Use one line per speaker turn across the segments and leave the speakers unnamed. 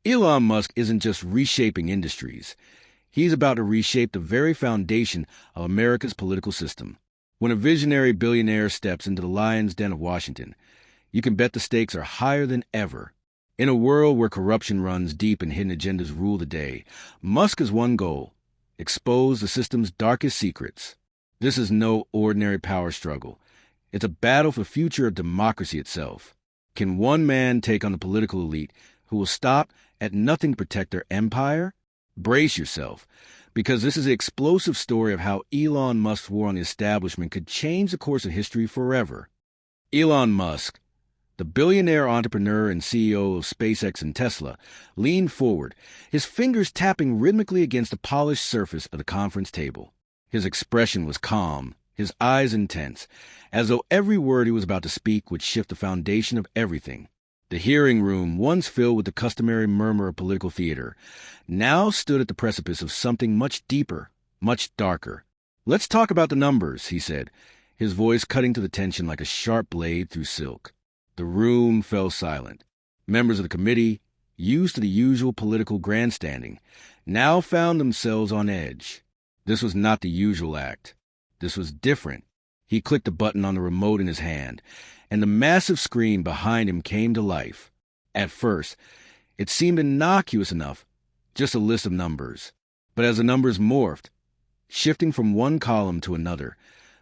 Elon Musk isn't just reshaping industries. He's about to reshape the very foundation of America's political system. When a visionary billionaire steps into the lion's den of Washington, you can bet the stakes are higher than ever. In a world where corruption runs deep and hidden agendas rule the day, Musk has one goal: expose the system's darkest secrets. This is no ordinary power struggle. It's a battle for the future of democracy itself. Can one man take on the political elite who will stop at nothing to protect their empire? Brace yourself, because this is the explosive story of how Elon Musk's war on the establishment could change the course of history forever. Elon Musk, the billionaire entrepreneur and CEO of SpaceX and Tesla, leaned forward, his fingers tapping rhythmically against the polished surface of the conference table. His expression was calm, his eyes intense, as though every word he was about to speak would shift the foundation of everything. The hearing room, once filled with the customary murmur of political theater, now stood at the precipice of something much deeper, much darker. "Let's talk about the numbers," he said, his voice cutting to the tension like a sharp blade through silk. The room fell silent. Members of the committee, used to the usual political grandstanding, now found themselves on edge. This was not the usual act. This was different. He clicked a button on the remote in his hand, and the massive screen behind him came to life. At first, it seemed innocuous enough, just a list of numbers. But as the numbers morphed, shifting from one column to another,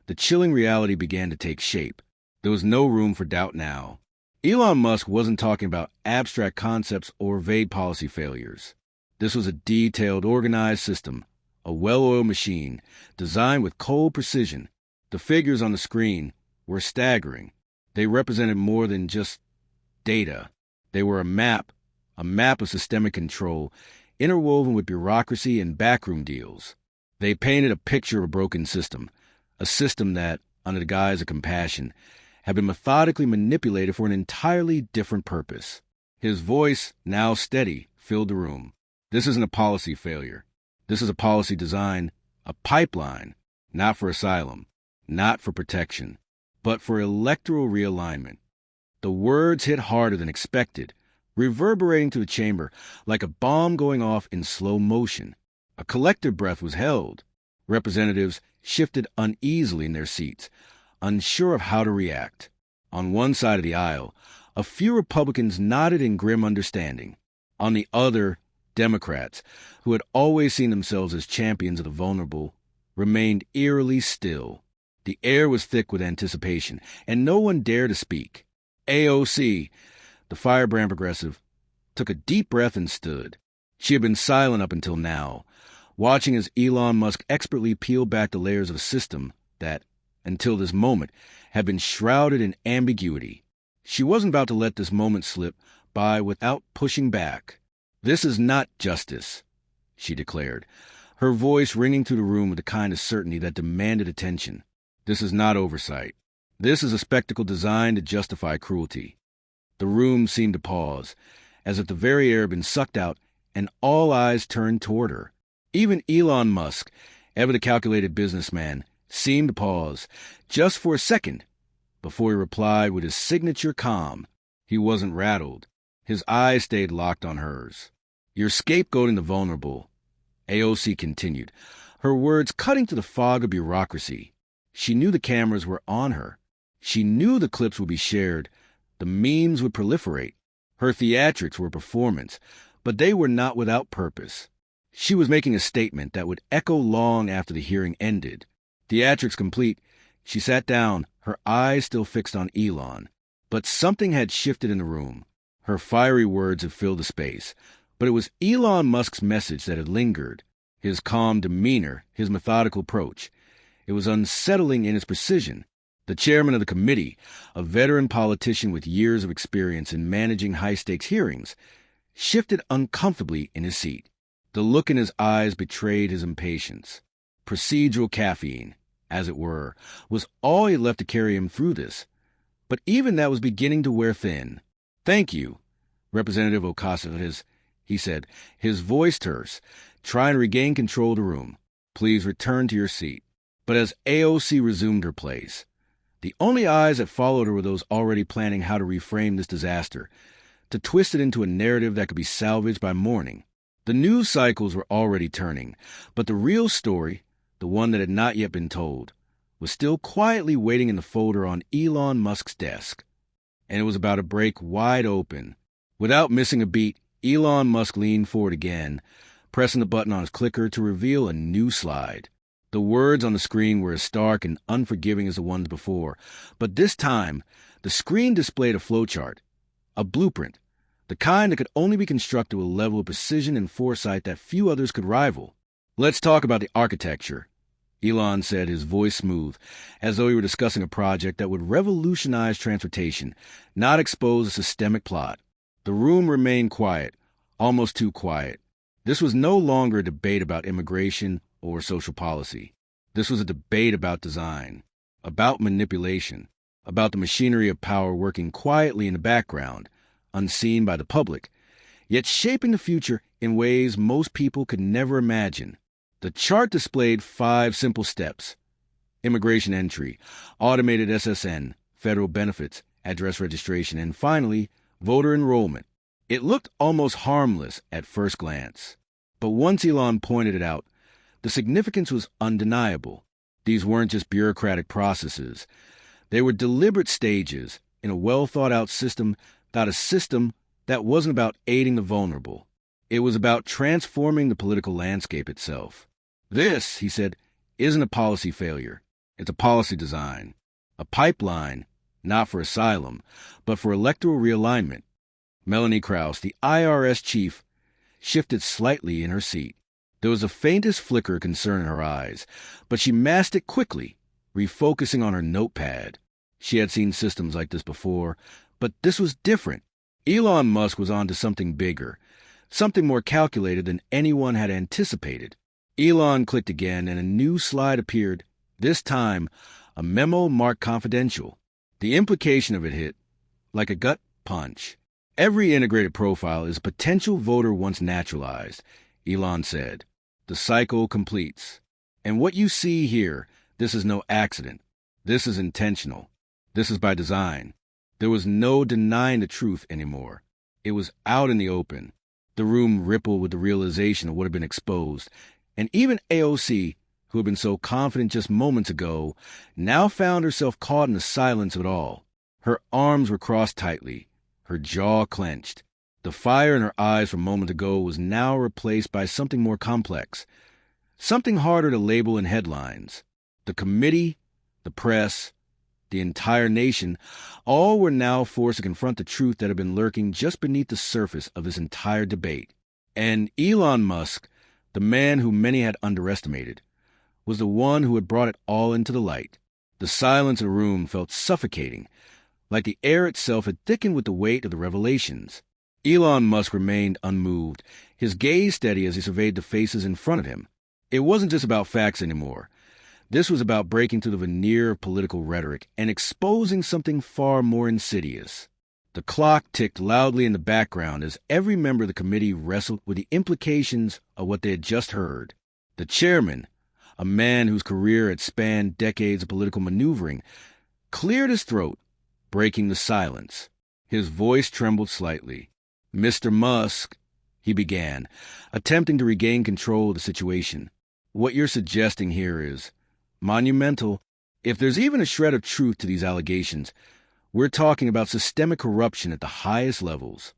the chilling reality began to take shape. There was no room for doubt now. Elon Musk wasn't talking about abstract concepts or vague policy failures. This was a detailed, organized system, a well-oiled machine, designed with cold precision. The figures on the screen were staggering. They represented more than just data. They were a map of systemic control, interwoven with bureaucracy and backroom deals. They painted a picture of a broken system, a system that, under the guise of compassion, had been methodically manipulated for an entirely different purpose. His voice, now steady, filled the room. This isn't a policy failure. This is a policy design, a pipeline, not for asylum, not for protection, but for electoral realignment. The words hit harder than expected, reverberating through the chamber like a bomb going off in slow motion. A collective breath was held. Representatives shifted uneasily in their seats, unsure of how to react. On one side of the aisle, a few Republicans nodded in grim understanding. On the other, Democrats, who had always seen themselves as champions of the vulnerable, remained eerily still. The air was thick with anticipation, and no one dared to speak. AOC, the firebrand progressive, took a deep breath and stood. She had been silent up until now, watching as Elon Musk expertly peeled back the layers of a system that, until this moment, had been shrouded in ambiguity. She wasn't about to let this moment slip by without pushing back. "This is not justice," she declared, her voice ringing through the room with the kind of certainty that demanded attention. "This is not oversight. This is a spectacle designed to justify cruelty." The room seemed to pause, as if the very air had been sucked out, and all eyes turned toward her. Even Elon Musk, ever the calculated businessman, seemed to pause, just for a second, before he replied with his signature calm. He wasn't rattled. His eyes stayed locked on hers. "You're scapegoating the vulnerable," AOC continued, her words cutting through the fog of bureaucracy. She knew the cameras were on her. She knew the clips would be shared. The memes would proliferate. Her theatrics were a performance, but they were not without purpose. She was making a statement that would echo long after the hearing ended. Theatrics complete, she sat down, her eyes still fixed on Elon. But something had shifted in the room. Her fiery words had filled the space, but it was Elon Musk's message that had lingered, his calm demeanor, his methodical approach. It was unsettling in its precision. The chairman of the committee, a veteran politician with years of experience in managing high-stakes hearings, shifted uncomfortably in his seat. The look in his eyes betrayed his impatience. Procedural caffeine, as it were, was all he had left to carry him through this. But even that was beginning to wear thin. "Thank you, Representative Ocasio-Cortez," he said, his voice terse, trying to regain control of the room. "Please return to your seat." But as AOC resumed her place, the only eyes that followed her were those already planning how to reframe this disaster. to twist it into a narrative that could be salvaged by morning. The news cycles were already turning, but the real story, the one that had not yet been told, was still quietly waiting in the folder on Elon Musk's desk. And it was about to break wide open. Without missing a beat, Elon Musk leaned forward again, pressing the button on his clicker to reveal a new slide. The words on the screen were as stark and unforgiving as the ones before, but this time, the screen displayed a flowchart, a blueprint, the kind that could only be constructed with a level of precision and foresight that few others could rival. "Let's talk about the architecture," Elon said, his voice smooth, as though he were discussing a project that would revolutionize transportation, not expose a systemic plot. The room remained quiet, almost too quiet. This was no longer a debate about immigration or social policy. This was a debate about design, about manipulation, about the machinery of power working quietly in the background, unseen by the public, yet shaping the future in ways most people could never imagine. The chart displayed 5 simple steps: immigration entry, automated SSN, federal benefits, address registration, and finally, voter enrollment. It looked almost harmless at first glance. But once Elon pointed it out, the significance was undeniable. These weren't just bureaucratic processes. They were deliberate stages in a well-thought-out system, a system that wasn't about aiding the vulnerable. It was about transforming the political landscape itself. "This," he said, "isn't a policy failure. It's a policy design. A pipeline, not for asylum, but for electoral realignment." Melanie Krause, the IRS chief, shifted slightly in her seat. There was the faintest flicker of concern in her eyes, but she masked it quickly, refocusing on her notepad. She had seen systems like this before, but this was different. Elon Musk was onto something bigger, something more calculated than anyone had anticipated. Elon clicked again, and a new slide appeared, this time a memo marked confidential. The implication of it hit like a gut punch. "Every integrated profile is a potential voter once naturalized," Elon said. "The cycle completes. And what you see here, this is no accident. This is intentional. This is by design." There was no denying the truth anymore. It was out in the open. The room rippled with the realization of what had been exposed, and even AOC, who had been so confident just moments ago, now found herself caught in the silence of it all. Her arms were crossed tightly, her jaw clenched. The fire in her eyes from a moment ago was now replaced by something more complex, something harder to label in headlines. The committee, the press, the entire nation, all were now forced to confront the truth that had been lurking just beneath the surface of this entire debate. And Elon Musk, the man whom many had underestimated, was the one who had brought it all into the light. The silence of the room felt suffocating, like the air itself had thickened with the weight of the revelations. Elon Musk remained unmoved, his gaze steady as he surveyed the faces in front of him. It wasn't just about facts anymore. This was about breaking through the veneer of political rhetoric and exposing something far more insidious. The clock ticked loudly in the background as every member of the committee wrestled with the implications of what they had just heard. The chairman, a man whose career had spanned decades of political maneuvering, cleared his throat, breaking the silence. His voice trembled slightly. "Mr. Musk," he began, attempting to regain control of the situation, "what you're suggesting here is monumental. If there's even a shred of truth to these allegations, we're talking about systemic corruption at the highest levels."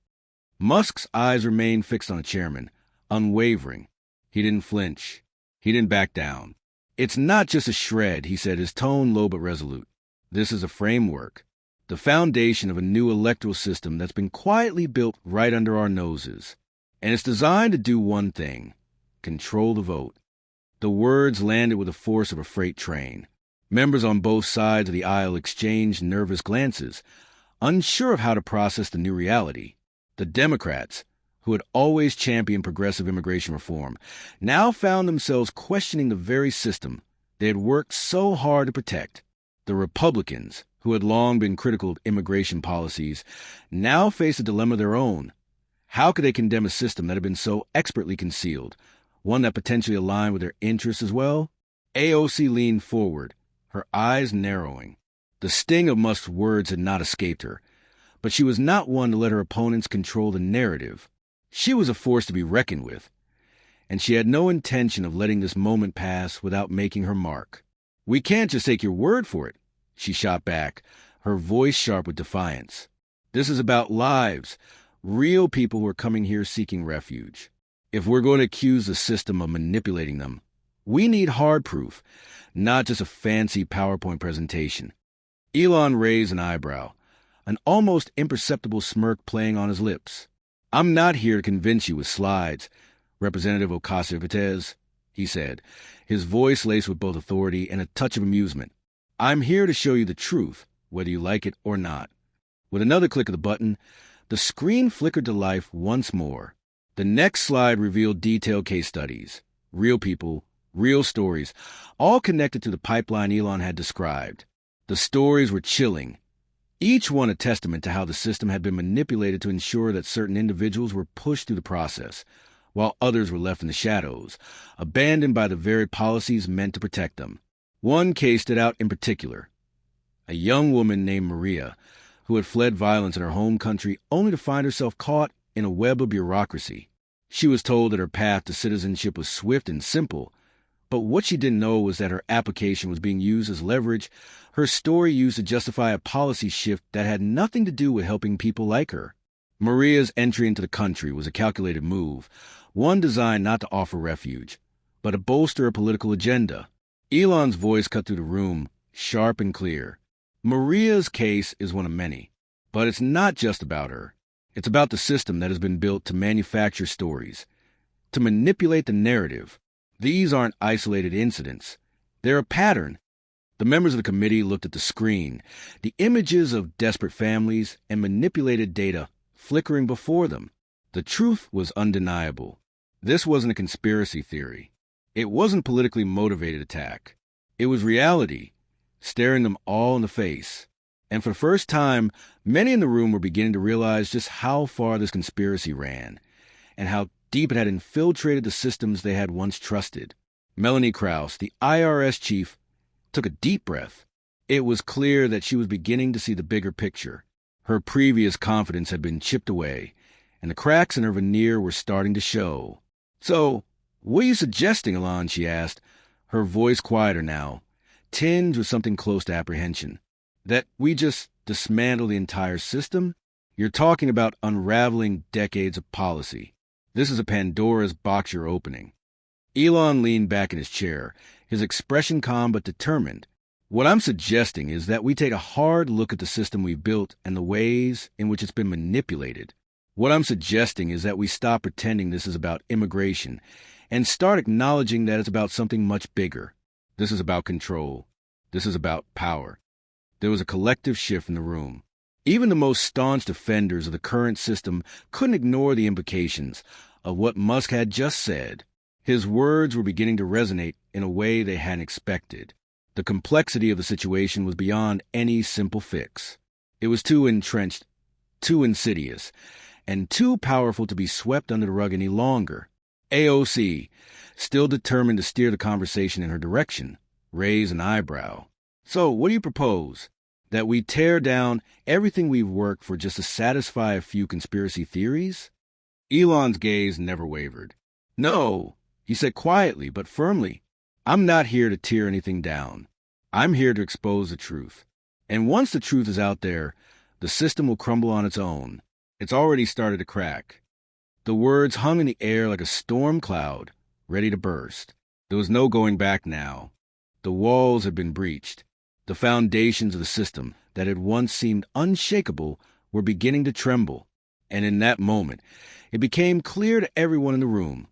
Musk's eyes remained fixed on the chairman, unwavering. He didn't flinch. He didn't back down. "It's not just a shred," he said, his tone low but resolute. "This is a framework, the foundation of a new electoral system that's been quietly built right under our noses. And it's designed to do one thing: control the vote." The words landed with the force of a freight train. Members on both sides of the aisle exchanged nervous glances, unsure of how to process the new reality. The Democrats, who had always championed progressive immigration reform, now found themselves questioning the very system they had worked so hard to protect. The Republicans, who had long been critical of immigration policies, now faced a dilemma of their own. How could they condemn a system that had been so expertly concealed, one that potentially aligned with their interests as well? AOC leaned forward, her eyes narrowing. The sting of Musk's words had not escaped her, But she was not one to let her opponents control the narrative. She was a force to be reckoned with, and she had no intention of letting this moment pass without making her mark. "We can't just take your word for it," she shot back, her voice sharp with defiance. "This is about lives, real people who are coming here seeking refuge. If we're going to accuse the system of manipulating them, we need hard proof, not just a fancy PowerPoint presentation." Elon raised an eyebrow, an almost imperceptible smirk playing on his lips. "I'm not here to convince you with slides, Representative Ocasio-Cortez," he said, his voice laced with both authority and a touch of amusement. "I'm here to show you the truth, whether you like it or not." With another click of the button, the screen flickered to life once more. The next slide revealed detailed case studies, real people, real stories, all connected to the pipeline Elon had described. The stories were chilling, each one a testament to how the system had been manipulated to ensure that certain individuals were pushed through the process, while others were left in the shadows, abandoned by the very policies meant to protect them. One case stood out in particular. A young woman named Maria, who had fled violence in her home country only to find herself caught in a web of bureaucracy. She was told that her path to citizenship was swift and simple, but what she didn't know was that her application was being used as leverage, her story used to justify a policy shift that had nothing to do with helping people like her. Maria's entry into the country was a calculated move, one designed not to offer refuge, but to bolster a political agenda. Elon's voice cut through the room, sharp and clear. Maria's case is one of many, but it's not just about her. It's about the system that has been built to manufacture stories, to manipulate the narrative. These aren't isolated incidents. They're a pattern. The members of the committee looked at the screen, the images of desperate families and manipulated data flickering before them. The truth was undeniable. This wasn't a conspiracy theory. It wasn't politically motivated attack. It was reality, staring them all in the face. And for the first time, many in the room were beginning to realize just how far this conspiracy ran, and how deep it had infiltrated the systems they had once trusted. Melanie Krause, the IRS chief, took a deep breath. It was clear that she was beginning to see the bigger picture. Her previous confidence had been chipped away, and the cracks in her veneer were starting to show. "So, what are you suggesting, Elon?" she asked, her voice quieter now, tinged with something close to apprehension. "That we just dismantle the entire system? You're talking about unraveling decades of policy. This is a Pandora's box you're opening." Elon leaned back in his chair, his expression calm but determined. "What I'm suggesting is that we take a hard look at the system we've built and the ways in which it's been manipulated. What I'm suggesting is that we stop pretending this is about immigration and start acknowledging that it's about something much bigger. This is about control. This is about power." There was a collective shift in the room. Even the most staunch defenders of the current system couldn't ignore the implications of what Musk had just said. His words were beginning to resonate in a way they hadn't expected. The complexity of the situation was beyond any simple fix. It was too entrenched, too insidious, and too powerful to be swept under the rug any longer. AOC, still determined to steer the conversation in her direction, raised an eyebrow. "So, what do you propose? That we tear down everything we've worked for just to satisfy a few conspiracy theories?" Elon's gaze never wavered. "No," he said quietly but firmly. "I'm not here to tear anything down. I'm here to expose the truth. And once the truth is out there, the system will crumble on its own. It's already started to crack." The words hung in the air like a storm cloud, ready to burst. There was no going back now. The walls had been breached. The foundations of the system that had once seemed unshakable were beginning to tremble. And in that moment, it became clear to everyone in the room.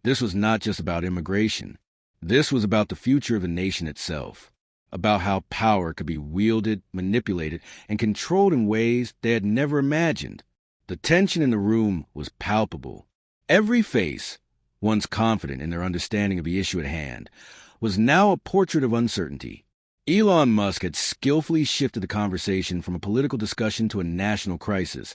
This was not just about immigration. This was about the future of the nation itself, about how power could be wielded, manipulated, and controlled in ways they had never imagined. The tension in the room was palpable. Every face, once confident in their understanding of the issue at hand, was now a portrait of uncertainty. Elon Musk had skillfully shifted the conversation from a political discussion to a national crisis,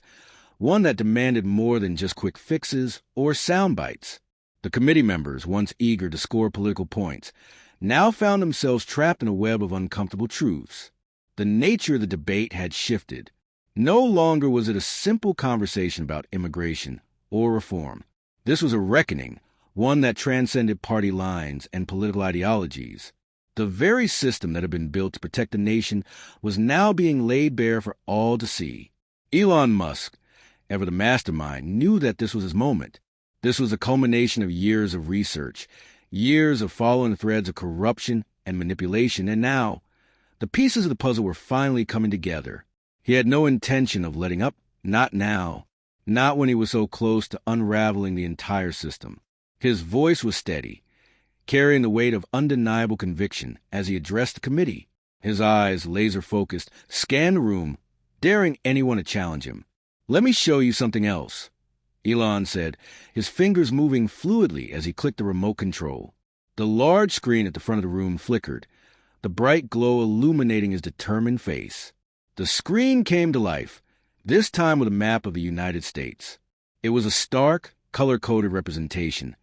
one that demanded more than just quick fixes or sound bites. The committee members, once eager to score political points, now found themselves trapped in a web of uncomfortable truths. The nature of the debate had shifted. No longer was it a simple conversation about immigration or reform. This was a reckoning, one that transcended party lines and political ideologies. The very system that had been built to protect the nation was now being laid bare for all to see. Elon Musk, ever the mastermind, knew that this was his moment. This was a culmination of years of research, years of following the threads of corruption and manipulation, and now the pieces of the puzzle were finally coming together. He had no intention of letting up, not now, not when he was so close to unraveling the entire system. His voice was steady, carrying the weight of undeniable conviction as he addressed the committee. His eyes, laser-focused, scanned the room, daring anyone to challenge him. "Let me show you something else," Elon said, his fingers moving fluidly as he clicked the remote control. The large screen at the front of the room flickered, the bright glow illuminating his determined face. The screen came to life, this time with a map of the United States. It was a stark, color-coded representation,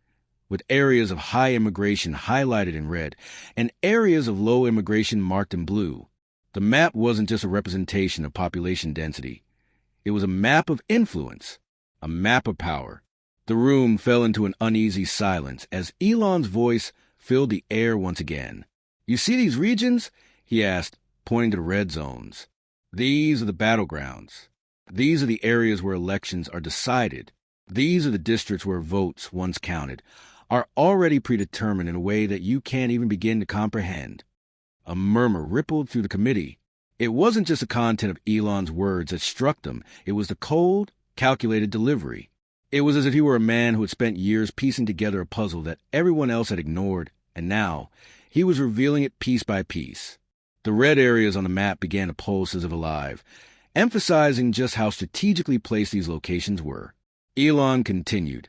with areas of high immigration highlighted in red and areas of low immigration marked in blue. The map wasn't just a representation of population density. It was a map of influence, a map of power. The room fell into an uneasy silence as Elon's voice filled the air once again. "You see these regions?" he asked, pointing to the red zones. "These are the battlegrounds. These are the areas where elections are decided. These are the districts where votes, once counted, are already predetermined in a way that you can't even begin to comprehend." A murmur rippled through the committee. It wasn't just the content of Elon's words that struck them. It was the cold, calculated delivery. It was as if he were a man who had spent years piecing together a puzzle that everyone else had ignored, and now he was revealing it piece by piece. The red areas on the map began to pulse as if alive, emphasizing just how strategically placed these locations were. Elon continued,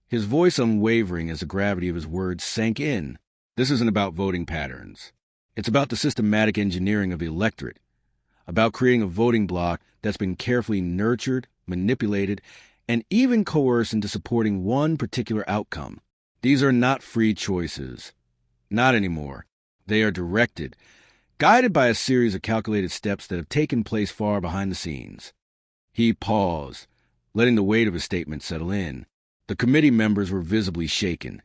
his voice unwavering as the gravity of his words sank in. "This isn't about voting patterns. It's about the systematic engineering of the electorate, about creating a voting bloc that's been carefully nurtured, manipulated, and even coerced into supporting one particular outcome. These are not free choices. Not anymore. They are directed, guided by a series of calculated steps that have taken place far behind the scenes." He paused, letting the weight of his statement settle in. The committee members were visibly shaken,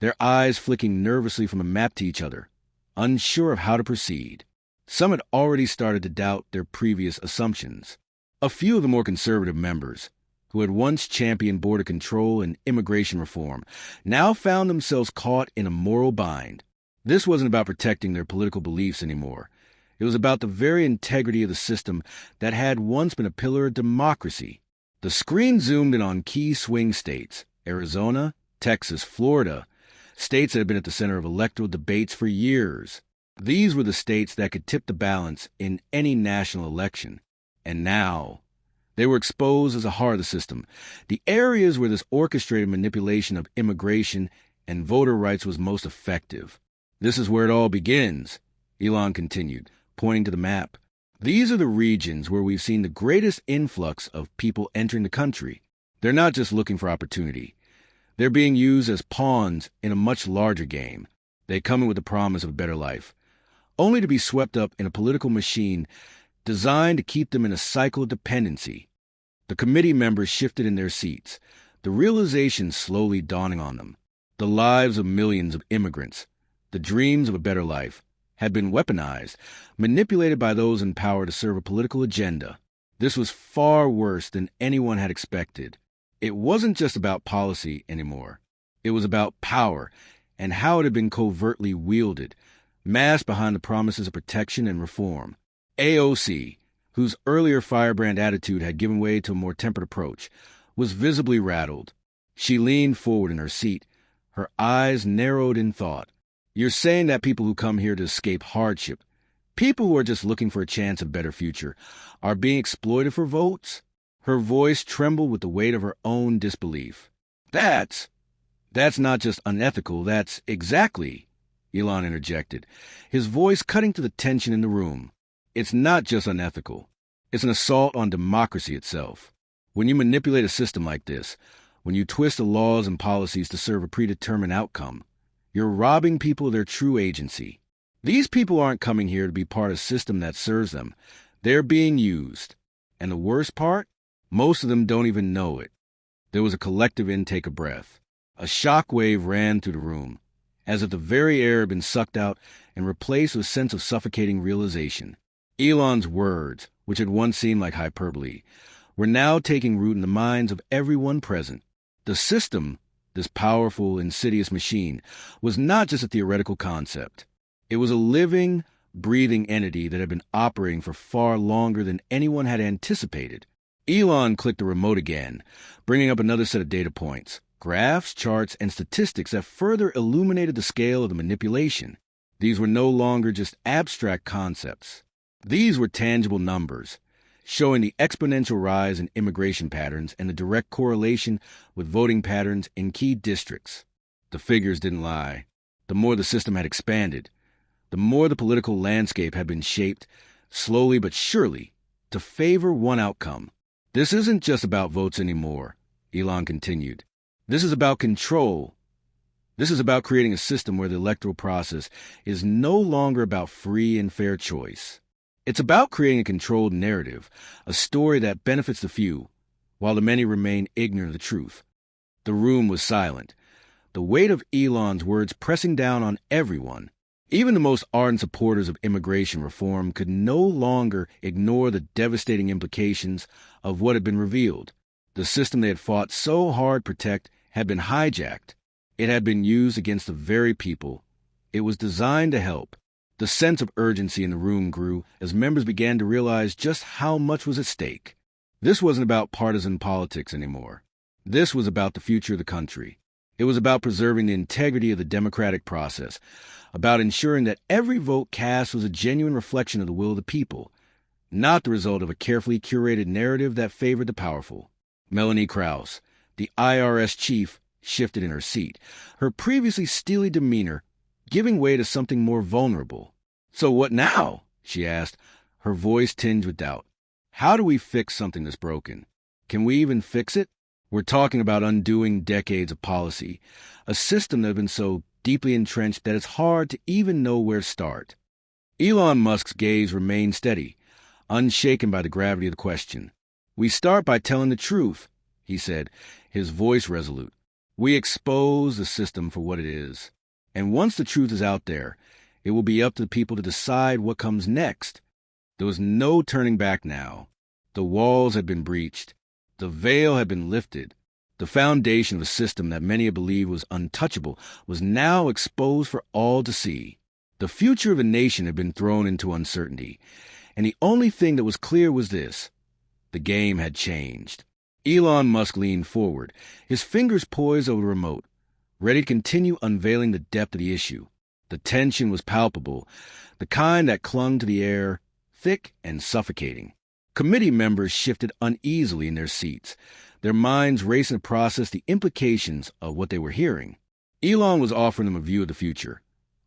their eyes flicking nervously from the map to each other, unsure of how to proceed. Some had already started to doubt their previous assumptions. A few of the more conservative members, who had once championed border control and immigration reform, now found themselves caught in a moral bind. This wasn't about protecting their political beliefs anymore. It was about the very integrity of the system that had once been a pillar of democracy. The screen zoomed in on key swing states, Arizona, Texas, Florida, states that had been at the center of electoral debates for years. These were the states that could tip the balance in any national election. And now, they were exposed as the heart of the system, the areas where this orchestrated manipulation of immigration and voter rights was most effective. "This is where it all begins," Elon continued, pointing to the map. "These are the regions where we've seen the greatest influx of people entering the country. They're not just looking for opportunity. They're being used as pawns in a much larger game. They come in with the promise of a better life, only to be swept up in a political machine designed to keep them in a cycle of dependency." The committee members shifted in their seats, the realization slowly dawning on them. The lives of millions of immigrants, the dreams of a better life, had been weaponized, manipulated by those in power to serve a political agenda. This was far worse than anyone had expected. It wasn't just about policy anymore. It was about power and how it had been covertly wielded, masked behind the promises of protection and reform. AOC, whose earlier firebrand attitude had given way to a more tempered approach, was visibly rattled. She leaned forward in her seat, her eyes narrowed in thought. "You're saying that people who come here to escape hardship, people who are just looking for a chance of a better future, are being exploited for votes?" Her voice trembled with the weight of her own disbelief. That's not just unethical, that's exactly," Elon interjected, his voice cutting to the tension in the room. "It's not just unethical. It's an assault on democracy itself. When you manipulate a system like this, when you twist the laws and policies to serve a predetermined outcome, you're robbing people of their true agency. These people aren't coming here to be part of a system that serves them. They're being used. And the worst part? Most of them don't even know it. There was a collective intake of breath. A shock wave ran through the room, as if the very air had been sucked out and replaced with a sense of suffocating realization. Elon's words, which had once seemed like hyperbole, were now taking root in the minds of everyone present. The system, this powerful, insidious machine, was not just a theoretical concept. It was a living, breathing entity that had been operating for far longer than anyone had anticipated. Elon clicked the remote again, bringing up another set of data points, graphs, charts, and statistics that further illuminated the scale of the manipulation. These were no longer just abstract concepts. These were tangible numbers, showing the exponential rise in immigration patterns and the direct correlation with voting patterns in key districts. The figures didn't lie. The more the system had expanded, the more the political landscape had been shaped, slowly but surely, to favor one outcome. This isn't just about votes anymore, Elon continued. This is about control. This is about creating a system where the electoral process is no longer about free and fair choice. It's about creating a controlled narrative, a story that benefits the few, while the many remain ignorant of the truth. The room was silent, the weight of Elon's words pressing down on everyone. Even the most ardent supporters of immigration reform could no longer ignore the devastating implications of what had been revealed. The system they had fought so hard to protect had been hijacked. It had been used against the very people it was designed to help. The sense of urgency in the room grew as members began to realize just how much was at stake. This wasn't about partisan politics anymore. This was about the future of the country. It was about preserving the integrity of the democratic process, about ensuring that every vote cast was a genuine reflection of the will of the people, not the result of a carefully curated narrative that favored the powerful. Melanie Krause, the IRS chief, shifted in her seat, her previously steely demeanor giving way to something more vulnerable. "So what now?" she asked, her voice tinged with doubt. "How do we fix something that's broken? Can we even fix it? We're talking about undoing decades of policy, a system that has been so deeply entrenched that it's hard to even know where to start." Elon Musk's gaze remained steady, unshaken by the gravity of the question. "We start by telling the truth," he said, his voice resolute. "We expose the system for what it is. And once the truth is out there, it will be up to the people to decide what comes next." There was no turning back now. The walls had been breached. The veil had been lifted. The foundation of a system that many had believed was untouchable was now exposed for all to see. The future of the nation had been thrown into uncertainty, and the only thing that was clear was this: the game had changed. Elon Musk leaned forward, his fingers poised over the remote, ready to continue unveiling the depth of the issue. The tension was palpable, the kind that clung to the air, thick and suffocating. Committee members shifted uneasily in their seats, their minds racing to process the implications of what they were hearing. Elon was offering them a view of the future,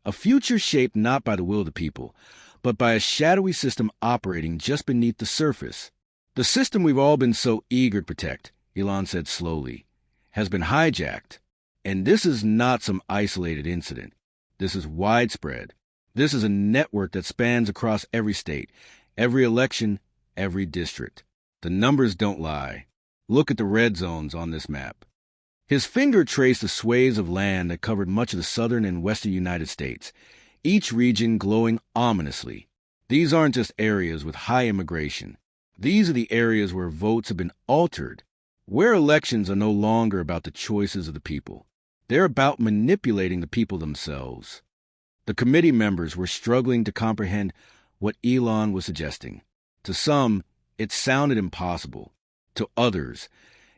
a future shaped not by the will of the people, but by a shadowy system operating just beneath the surface. "The system we've all been so eager to protect," Elon said slowly, "has been hijacked. And this is not some isolated incident. This is widespread. This is a network that spans across every state, every election, every district. The numbers don't lie. Look at the red zones on this map." His finger traced the swathes of land that covered much of the southern and western United States, each region glowing ominously. These aren't just areas with high immigration. These are the areas where votes have been altered, where elections are no longer about the choices of the people. They're about manipulating the people themselves. The committee members were struggling to comprehend what Elon was suggesting. To some, it sounded impossible. To others,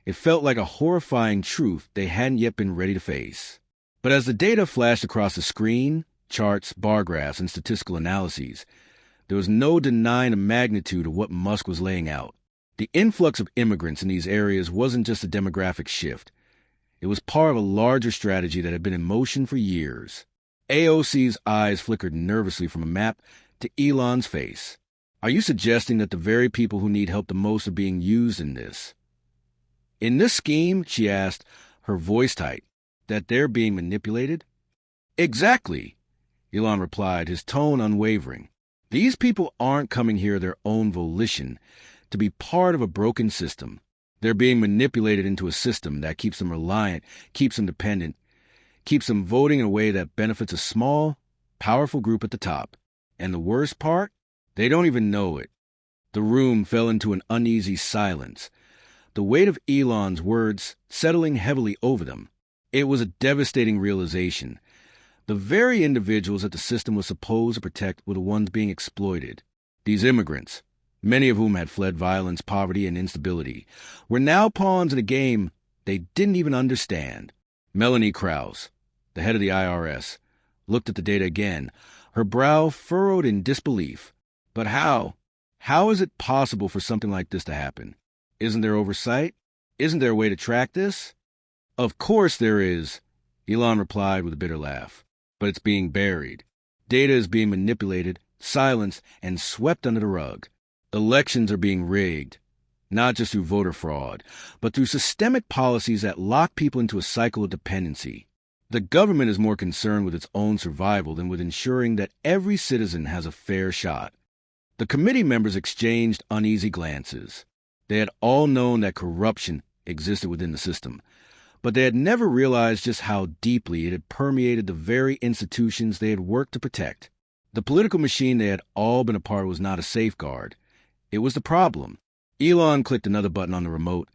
it felt like a horrifying truth they hadn't yet been ready to face. But as the data flashed across the screen, charts, bar graphs, and statistical analyses, there was no denying the magnitude of what Musk was laying out. The influx of immigrants in these areas wasn't just a demographic shift. It was part of a larger strategy that had been in motion for years. AOC's eyes flickered nervously from a map to Elon's face. "Are you suggesting that the very people who need help the most are being used in this? In this scheme," she asked, her voice tight, "that they're being manipulated?" "Exactly," Elon replied, his tone unwavering. "These people aren't coming here of their own volition. to be part of a broken system. They're being manipulated into a system that keeps them reliant, keeps them dependent, keeps them voting in a way that benefits a small, powerful group at the top. And the worst part? They don't even know it. The room fell into an uneasy silence, the weight of Elon's words settling heavily over them. It was a devastating realization. The very individuals that the system was supposed to protect were the ones being exploited. These immigrants, many of whom had fled violence, poverty, and instability, were now pawns in a game they didn't even understand. Melanie Krause, the head of the IRS, looked at the data again, her brow furrowed in disbelief. But how? How is it possible for something like this to happen? Isn't there oversight? Isn't there a way to track this? Of course there is, Elon replied with a bitter laugh. But it's being buried. Data is being manipulated, silenced, and swept under the rug. Elections are being rigged, not just through voter fraud, but through systemic policies that lock people into a cycle of dependency. The government is more concerned with its own survival than with ensuring that every citizen has a fair shot. The committee members exchanged uneasy glances. They had all known that corruption existed within the system, but they had never realized just how deeply it had permeated the very institutions they had worked to protect. The political machine they had all been a part of was not a safeguard. It was the problem. Elon clicked another button on the remote,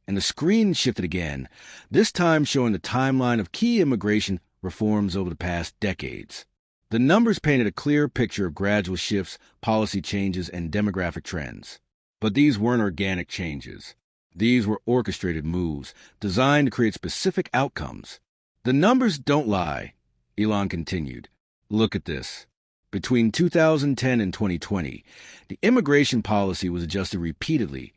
and the screen shifted again, this time showing the timeline of key immigration reforms over the past decades. The numbers painted a clear picture of gradual shifts, policy changes, and demographic trends. But these weren't organic changes. These were orchestrated moves designed to create specific outcomes. The numbers don't lie, Elon continued. Look at this. Between 2010 and 2020, the immigration policy was adjusted repeatedly,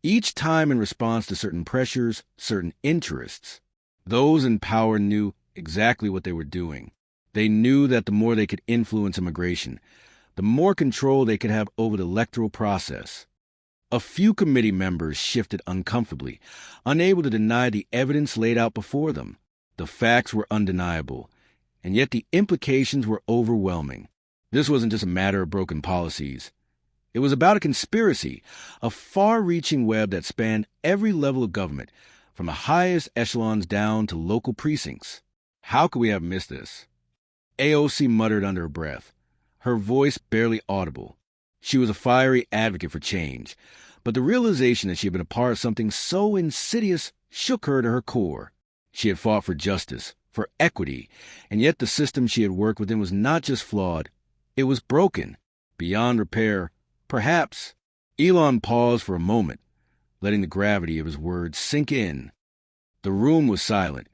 each time in response to certain pressures, certain interests. Those in power knew exactly what they were doing. They knew that the more they could influence immigration, the more control they could have over the electoral process. A few committee members shifted uncomfortably, unable to deny the evidence laid out before them. The facts were undeniable, and yet the implications were overwhelming. This wasn't just a matter of broken policies. It was about a conspiracy, a far-reaching web that spanned every level of government, from the highest echelons down to local precincts. How could we have missed this? AOC muttered under her breath, her voice barely audible. She was a fiery advocate for change, but the realization that she had been a part of something so insidious shook her to her core. She had fought for justice, for equity, and yet the system she had worked within was not just flawed, it was broken, beyond repair, perhaps. Elon paused for a moment, letting the gravity of his words sink in. The room was silent,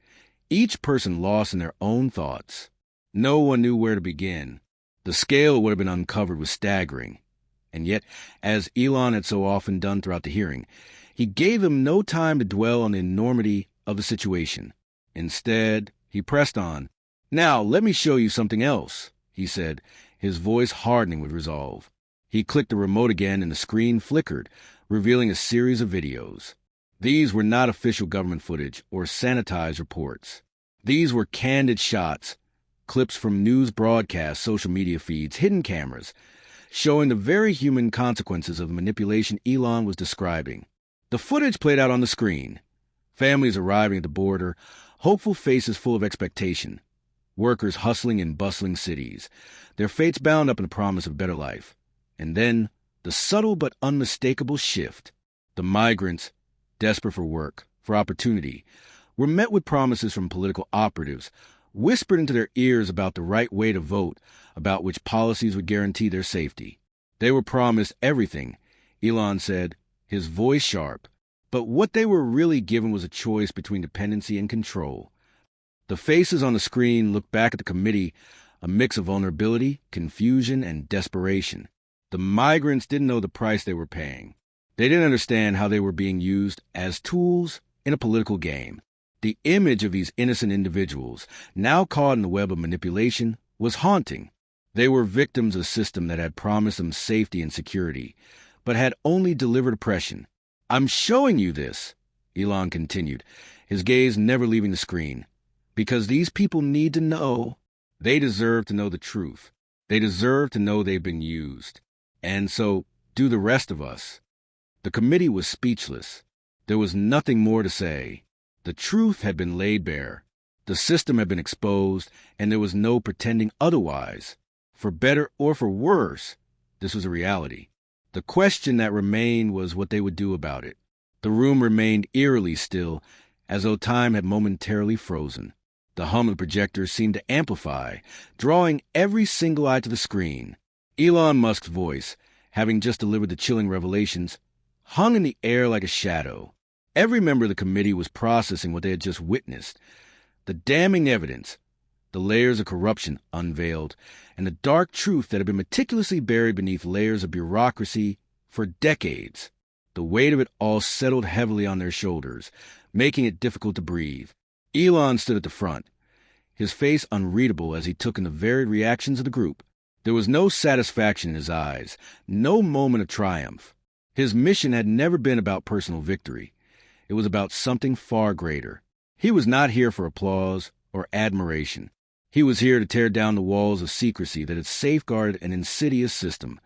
each person lost in their own thoughts. No one knew where to begin. The scale that would have been uncovered was staggering. And yet, as Elon had so often done throughout the hearing, he gave them no time to dwell on the enormity of the situation. Instead, he pressed on. "Now, let me show you something else," he said, his voice hardening with resolve. He clicked the remote again and the screen flickered, revealing a series of videos. These were not official government footage or sanitized reports. These were candid shots, clips from news broadcasts, social media feeds, hidden cameras, showing the very human consequences of the manipulation Elon was describing. The footage played out on the screen. Families arriving at the border, hopeful faces full of expectation. Workers hustling in bustling cities, their fates bound up in the promise of a better life. And then, the subtle but unmistakable shift. The migrants, desperate for work, for opportunity, were met with promises from political operatives, whispered into their ears about the right way to vote, about which policies would guarantee their safety. They were promised everything, Elon said, his voice sharp. But what they were really given was a choice between dependency and control. The faces on the screen looked back at the committee, a mix of vulnerability, confusion, and desperation. The migrants didn't know the price they were paying. They didn't understand how they were being used as tools in a political game. The image of these innocent individuals, now caught in the web of manipulation, was haunting. They were victims of a system that had promised them safety and security, but had only delivered oppression. "I'm showing you this," Elon continued, his gaze never leaving the screen, "because these people need to know. They deserve to know the truth. They deserve to know they've been used. And so do the rest of us." The committee was speechless. There was nothing more to say. The truth had been laid bare. The system had been exposed, and there was no pretending otherwise. For better or for worse, this was a reality. The question that remained was what they would do about it. The room remained eerily still, as though time had momentarily frozen. The hum of the projector seemed to amplify, drawing every single eye to the screen. Elon Musk's voice, having just delivered the chilling revelations, hung in the air like a shadow. Every member of the committee was processing what they had just witnessed. The damning evidence, the layers of corruption unveiled, and the dark truth that had been meticulously buried beneath layers of bureaucracy for decades. The weight of it all settled heavily on their shoulders, making it difficult to breathe. Elon stood at the front, his face unreadable as he took in the varied reactions of the group. There was no satisfaction in his eyes, no moment of triumph. His mission had never been about personal victory. It was about something far greater. He was not here for applause or admiration. He was here to tear down the walls of secrecy that had safeguarded an insidious system,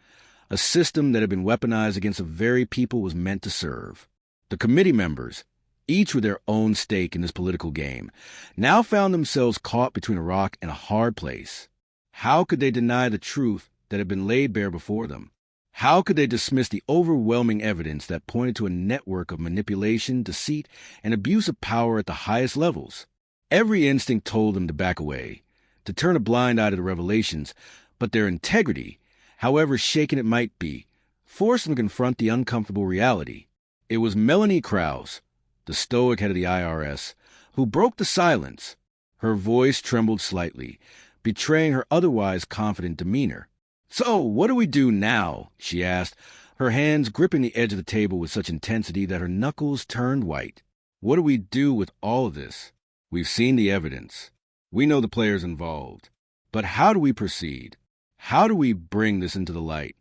a system that had been weaponized against the very people it was meant to serve. The committee members, each with their own stake in this political game, now found themselves caught between a rock and a hard place. How could they deny the truth that had been laid bare before them? How could they dismiss the overwhelming evidence that pointed to a network of manipulation, deceit, and abuse of power at the highest levels? Every instinct told them to back away, to turn a blind eye to the revelations, but their integrity, however shaken it might be, forced them to confront the uncomfortable reality. It was Melanie Krause, the stoic head of the IRS, who broke the silence. Her voice trembled slightly, betraying her otherwise confident demeanor. "So, what do we do now?" she asked, her hands gripping the edge of the table with such intensity that her knuckles turned white. "What do we do with all of this? We've seen the evidence. We know the players involved. But how do we proceed? How do we bring this into the light?"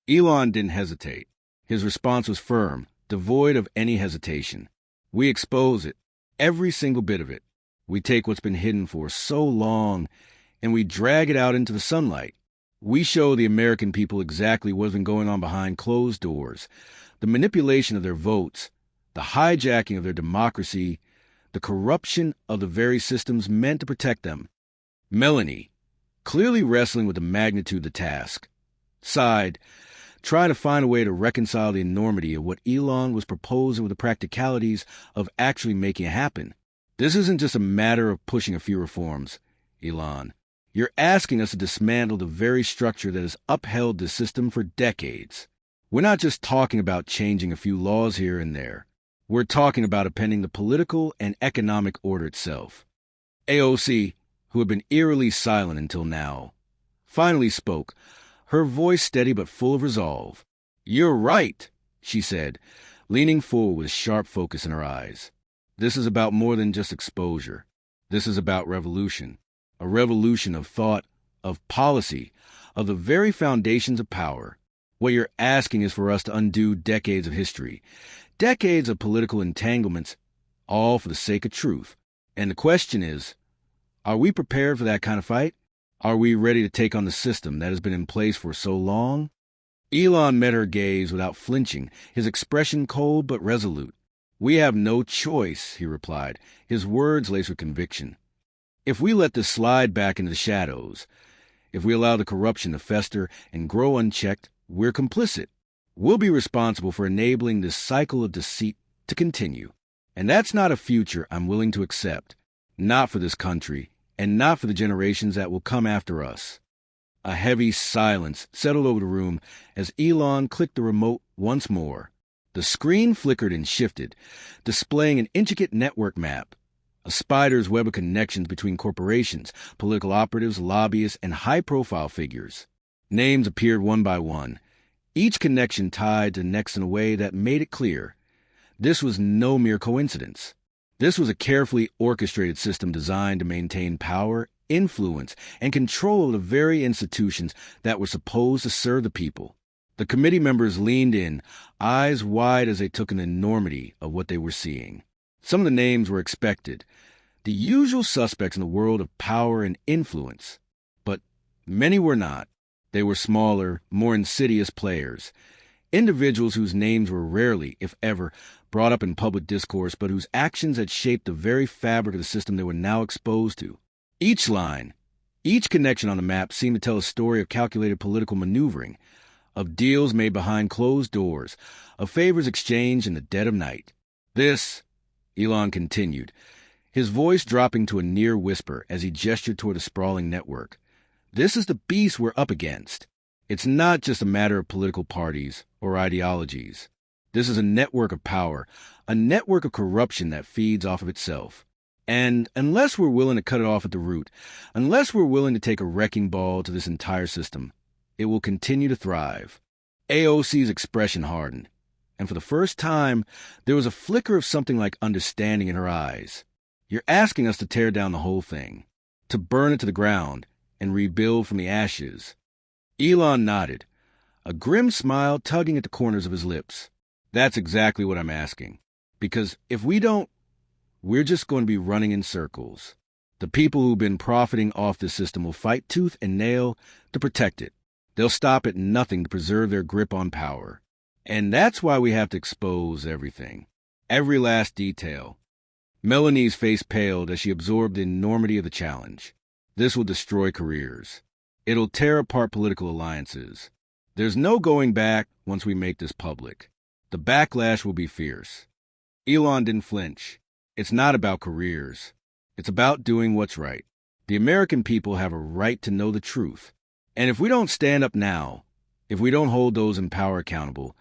Elon didn't hesitate. His response was firm, devoid of any hesitation. "We expose it, every single bit of it. We take what's been hidden for so long, and we drag it out into the sunlight. We show the American people exactly what's been going on behind closed doors, the manipulation of their votes, the hijacking of their democracy, the corruption of the very systems meant to protect them." Melanie, clearly wrestling with the magnitude of the task, sighed, trying to find a way to reconcile the enormity of what Elon was proposing with the practicalities of actually making it happen. "This isn't just a matter of pushing a few reforms, Elon. You're asking us to dismantle the very structure that has upheld this system for decades. We're not just talking about changing a few laws here and there. We're talking about upending the political and economic order itself." AOC, who had been eerily silent until now, finally spoke, her voice steady but full of resolve. "You're right," she said, leaning forward with sharp focus in her eyes. "This is about more than just exposure. This is about revolution. A revolution of thought, of policy, of the very foundations of power. What you're asking is for us to undo decades of history, decades of political entanglements, all for the sake of truth. And the question is, are we prepared for that kind of fight? Are we ready to take on the system that has been in place for so long?" Elon met her gaze without flinching, his expression cold but resolute. "We have no choice," he replied, his words laced with conviction. "If we let this slide back into the shadows, if we allow the corruption to fester and grow unchecked, we're complicit. We'll be responsible for enabling this cycle of deceit to continue. And that's not a future I'm willing to accept, not for this country, and not for the generations that will come after us." A heavy silence settled over the room as Elon clicked the remote once more. The screen flickered and shifted, displaying an intricate network map, a spider's web of connections between corporations, political operatives, lobbyists, and high-profile figures. Names appeared one by one, each connection tied to the next in a way that made it clear. This was no mere coincidence. This was a carefully orchestrated system designed to maintain power, influence, and control of the very institutions that were supposed to serve the people. The committee members leaned in, eyes wide as they took in the enormity of what they were seeing. Some of the names were expected, the usual suspects in the world of power and influence. But many were not. They were smaller, more insidious players, Individuals whose names were rarely, if ever, brought up in public discourse, but whose actions had shaped the very fabric of the system they were now exposed to. Each line, each connection on the map seemed to tell a story of calculated political maneuvering, of deals made behind closed doors, of favors exchanged in the dead of night. This, Elon continued, his voice dropping to a near whisper as he gestured toward a sprawling network. This is the beast we're up against. It's not just a matter of political parties or ideologies. This is a network of power, a network of corruption that feeds off of itself. And unless we're willing to cut it off at the root, unless we're willing to take a wrecking ball to this entire system, it will continue to thrive. AOC's expression hardened, and for the first time, there was a flicker of something like understanding in her eyes. You're asking us to tear down the whole thing, to burn it to the ground and rebuild from the ashes. Elon nodded, a grim smile tugging at the corners of his lips. That's exactly what I'm asking. Because if we don't, we're just going to be running in circles. The people who've been profiting off this system will fight tooth and nail to protect it. They'll stop at nothing to preserve their grip on power. And that's why we have to expose everything. Every last detail. Melanie's face paled as she absorbed the enormity of the challenge. This will destroy careers. It'll tear apart political alliances. There's no going back once we make this public. The backlash will be fierce. Elon didn't flinch. It's not about careers. It's about doing what's right. The American people have a right to know the truth. And if we don't stand up now, if we don't hold those in power accountable,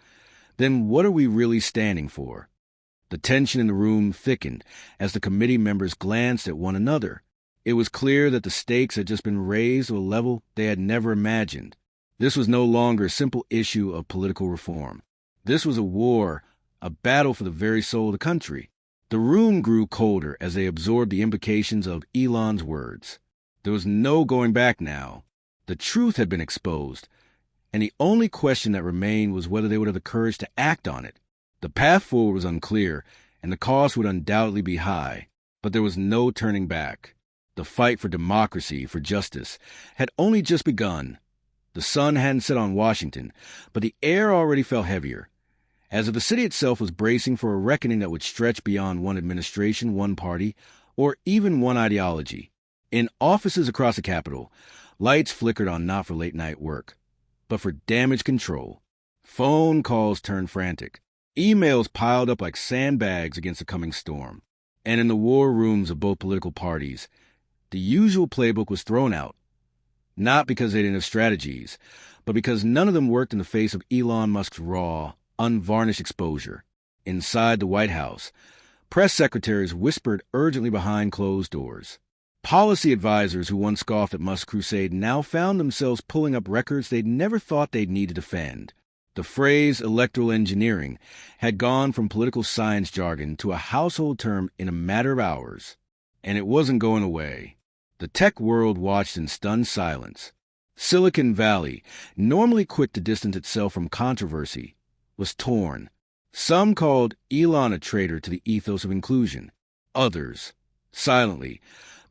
then what are we really standing for? The tension in the room thickened as the committee members glanced at one another. It was clear that the stakes had just been raised to a level they had never imagined. This was no longer a simple issue of political reform. This was a war, a battle for the very soul of the country. The room grew colder as they absorbed the implications of Elon's words. There was no going back now. The truth had been exposed, and the only question that remained was whether they would have the courage to act on it. The path forward was unclear, and the cost would undoubtedly be high, but there was no turning back. The fight for democracy, for justice, had only just begun. The sun hadn't set on Washington, but the air already felt heavier, as if the city itself was bracing for a reckoning that would stretch beyond one administration, one party, or even one ideology. In offices across the Capitol, lights flickered on not for late-night work, but for damage control. Phone calls turned frantic. Emails piled up like sandbags against the coming storm. And in the war rooms of both political parties, the usual playbook was thrown out, not because they didn't have strategies, but because none of them worked in the face of Elon Musk's raw, unvarnished exposure. Inside the White House, press secretaries whispered urgently behind closed doors. Policy advisors who once scoffed at Musk's crusade now found themselves pulling up records they'd never thought they'd need to defend. The phrase electoral engineering had gone from political science jargon to a household term in a matter of hours. And it wasn't going away. The tech world watched in stunned silence. Silicon Valley, normally quick to distance itself from controversy, was torn. Some called Elon a traitor to the ethos of inclusion. Others, silently,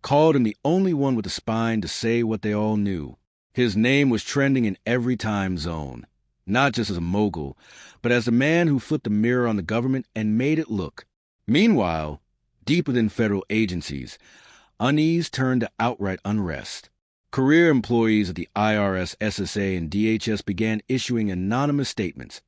called him the only one with the spine to say what they all knew. His name was trending in every time zone, not just as a mogul, but as the man who flipped the mirror on the government and made it look. Meanwhile, deep within federal agencies, unease turned to outright unrest. Career employees at the IRS, SSA, and DHS began issuing anonymous statements,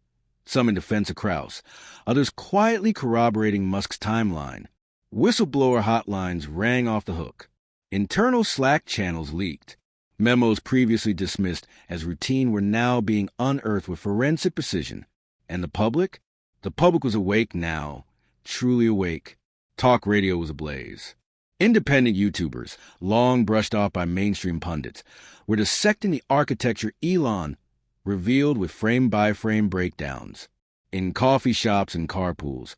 some in defense of Krauss, others quietly corroborating Musk's timeline. Whistleblower hotlines rang off the hook. Internal Slack channels leaked. Memos previously dismissed as routine were now being unearthed with forensic precision. And the public? The public was awake now, truly awake. Talk radio was ablaze. Independent YouTubers, long brushed off by mainstream pundits, were dissecting the architecture Elon revealed with frame-by-frame breakdowns. In coffee shops and carpools,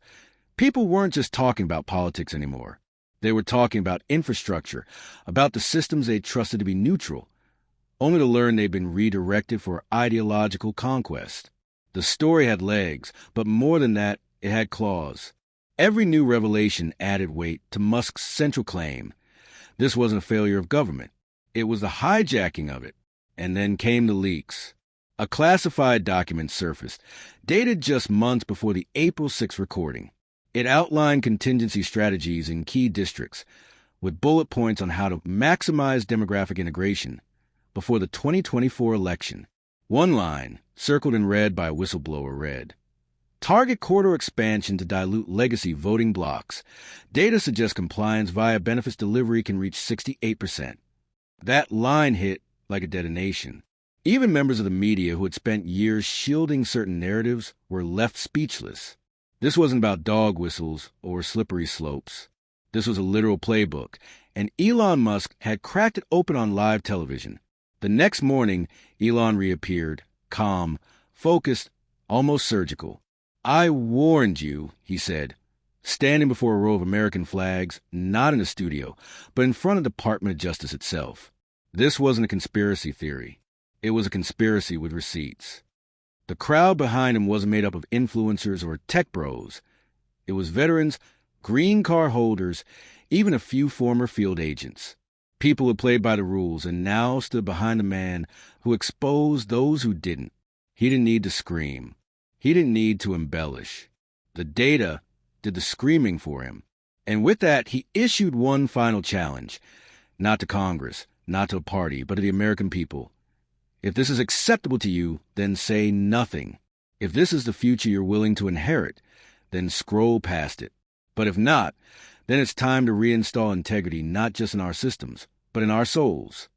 people weren't just talking about politics anymore. They were talking about infrastructure, about the systems they trusted to be neutral, only to learn they'd been redirected for ideological conquest. The story had legs, but more than that, it had claws. Every new revelation added weight to Musk's central claim. This wasn't a failure of government. It was the hijacking of it. And then came the leaks. A classified document surfaced, dated just months before the April 6 recording. It outlined contingency strategies in key districts, with bullet points on how to maximize demographic integration before the 2024 election. One line, circled in red by a whistleblower, read, "Target corridor expansion to dilute legacy voting blocks. Data suggests compliance via benefits delivery can reach 68%. That line hit like a detonation. Even members of the media who had spent years shielding certain narratives were left speechless. This wasn't about dog whistles or slippery slopes. This was a literal playbook, and Elon Musk had cracked it open on live television. The next morning, Elon reappeared, calm, focused, almost surgical. "I warned you," he said, standing before a row of American flags, not in a studio, but in front of the Department of Justice itself. This wasn't a conspiracy theory. It was a conspiracy with receipts. The crowd behind him wasn't made up of influencers or tech bros. It was veterans, green card holders, even a few former field agents. People who played by the rules and now stood behind the man who exposed those who didn't. He didn't need to scream. He didn't need to embellish. The data did the screaming for him. And with that, he issued one final challenge. Not to Congress, not to a party, but to the American people. If this is acceptable to you, then say nothing. If this is the future you're willing to inherit, then scroll past it. But if not, then it's time to reinstall integrity not just in our systems, but in our souls.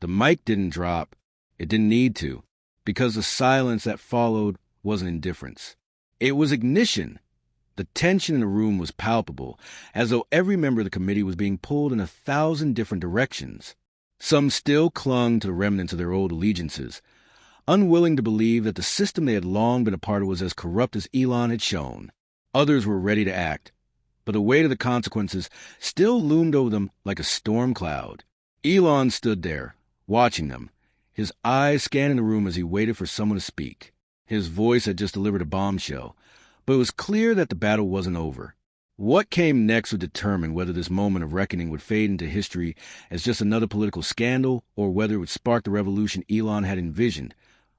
The mic didn't drop. It didn't need to, because the silence that followed wasn't indifference. It was ignition. The tension in the room was palpable, as though every member of the committee was being pulled in 1,000 different directions. Some still clung to the remnants of their old allegiances, unwilling to believe that the system they had long been a part of was as corrupt as Elon had shown. Others were ready to act, but the weight of the consequences still loomed over them like a storm cloud. Elon stood there, watching them, his eyes scanning the room as he waited for someone to speak. His voice had just delivered a bombshell, but it was clear that the battle wasn't over. What came next would determine whether this moment of reckoning would fade into history as just another political scandal or whether it would spark the revolution Elon had envisioned.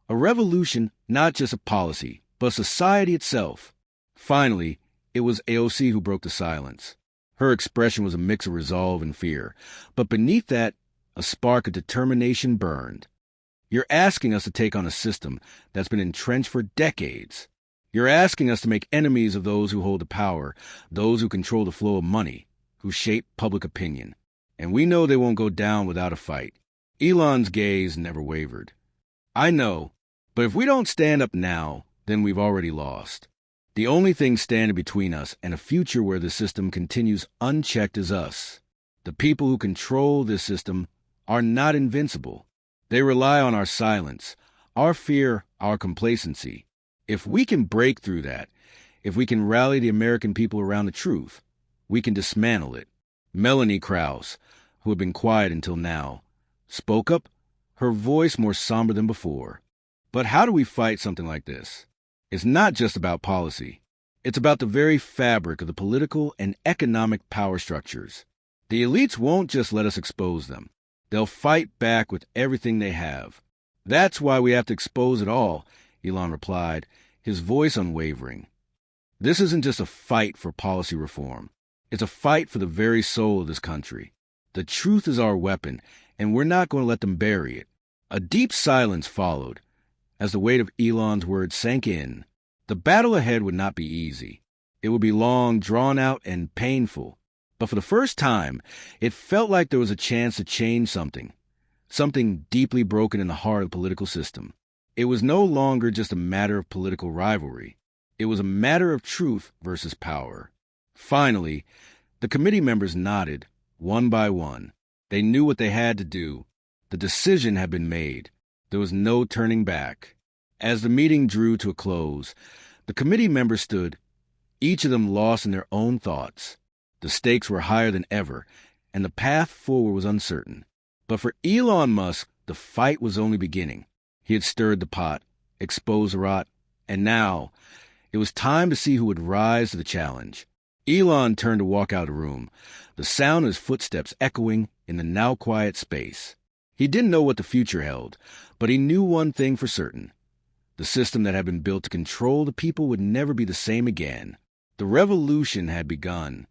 A revolution not just of policy, but society itself. Finally, it was AOC who broke the silence. Her expression was a mix of resolve and fear, but beneath that, a spark of determination burned. "You're asking us to take on a system that's been entrenched for decades. You're asking us to make enemies of those who hold the power, those who control the flow of money, who shape public opinion. And we know they won't go down without a fight." Elon's gaze never wavered. "I know, but if we don't stand up now, then we've already lost. The only thing standing between us and a future where the system continues unchecked is us. The people who control this system are not invincible. They rely on our silence, our fear, our complacency. If we can break through that, if we can rally the American people around the truth, we can dismantle it." Melanie Krause, who had been quiet until now, spoke up, her voice more somber than before. "But how do we fight something like this? It's not just about policy. It's about the very fabric of the political and economic power structures. The elites won't just let us expose them. They'll fight back with everything they have. That's why we have to expose it all," Elon replied, his voice unwavering. "This isn't just a fight for policy reform. It's a fight for the very soul of this country. The truth is our weapon, and we're not going to let them bury it." A deep silence followed, as the weight of Elon's words sank in. The battle ahead would not be easy. It would be long, drawn out, and painful. But for the first time, it felt like there was a chance to change something deeply broken in the heart of the political system. It was no longer just a matter of political rivalry. It was a matter of truth versus power. Finally, the committee members nodded, one by one. They knew what they had to do. The decision had been made. There was no turning back. As the meeting drew to a close, the committee members stood, each of them lost in their own thoughts. The stakes were higher than ever, and the path forward was uncertain. But for Elon Musk, the fight was only beginning. He had stirred the pot, exposed the rot, and now it was time to see who would rise to the challenge. Elon turned to walk out of the room, the sound of his footsteps echoing in the now quiet space. He didn't know what the future held, but he knew one thing for certain. The system that had been built to control the people would never be the same again. The revolution had begun.